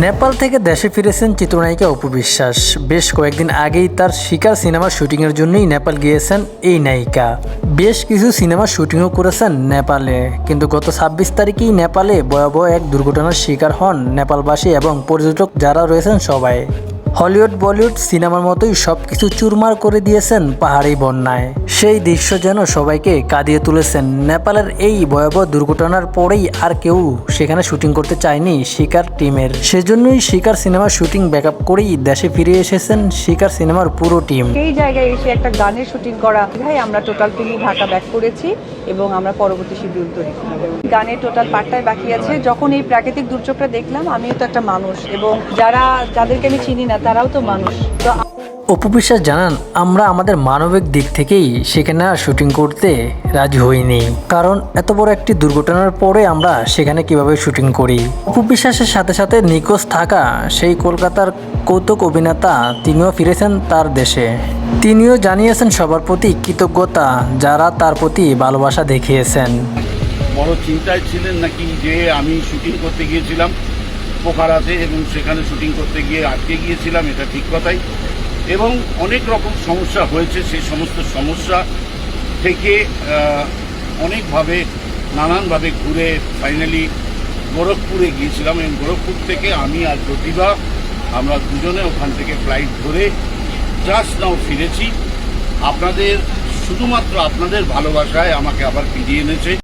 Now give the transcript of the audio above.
নেপাল থেকে দেশে ফিরেছেন চিত্রনায়িকা অপু বিশ্বাস। বেশ কয়েকদিন আগেই তার শিকার সিনেমার শুটিংয়ের জন্যই নেপাল গিয়েছেন এই নায়িকা। বেশ কিছু সিনেমার শুটিংও করেছেন নেপালে, কিন্তু গত ২৬ তারিখেই নেপালে ভয়াবহ এক দুর্ঘটনার শিকার হন নেপালবাসী এবং পর্যটক যারা রয়েছেন সবাই। হলিউড বলিউড সিনেমার মতোই সবকিছু চুরমার করে দিয়েছেন পাহাড়ি বন্যায়। সেই দৃশ্য যেন সবাইকে কাঁদিয়ে তুলেছেন। নেপালের এই ভয়াবহ দুর্ঘটনার পরেই আর কেউ সেখানে শুটিং করতে চায়নি শিকার টিমের। সেজন্যই শিকার সিনেমার শুটিং ব্যাকআপ করেই দেশে ফিরে এসেছেন শিকার সিনেমার পুরো টিম। এই জায়গায় এসে একটা গানের শুটিং করা ভাই, আমরা টোটাল টিমই ঢাকা ব্যাক করেছি এবং আমরা পরবর্তী শিডিউল তৈরি করব। গানের টোটাল পার্টটাই বাকি আছে। যখন এই প্রাকৃতিক দুর্যোগটা দেখলাম, আমিও তো একটা মানুষ এবং যাদেরকে আমি চিনি না তারাও তো মানুষ। তো অপু বিশ্বাস জানান, আমরা আমাদের মানবিক দিক থেকেই সেখানে আর শুটিং করতে রাজি হইনি, কারণ এত বড় একটি দুর্ঘটনার পরে আমরা সেখানে কিভাবে শুটিং করি। অপু বিশ্বাসের সাথে সাথে নিখোঁজ থাকা সেই কলকাতার কৌতুক অভিনেতা তিনিও ফিরেছেন তার দেশে। তিনিও জানিয়েছেন সবার প্রতি কৃতজ্ঞতা যারা তার প্রতি ভালোবাসা দেখিয়েছেন। বড় চিন্তায় ছিলেন নাকি যে আমি শুটিং করতে গিয়েছিলাম পোখারাতে এবং সেখানে শুটিং করতে গিয়ে আটকে গিয়েছিলাম, এটা ঠিক কথাই। এবং অনেক রকম সমস্যা হয়েছে, সেই সমস্ত সমস্যা থেকে অনেকভাবে নানানভাবে ঘুরে ফাইনালি গোরখপুরে গিয়েছিলাম এবং গোরখপুর থেকে আমি আর প্রতিভা আমরা দুজনে ওখান থেকে ফ্লাইট ধরে জাস্ট নাও ফিরেছি। শুধুমাত্র আপনাদের ভালোবাসায় আমাকে আবার ফিরিয়ে এনেছে।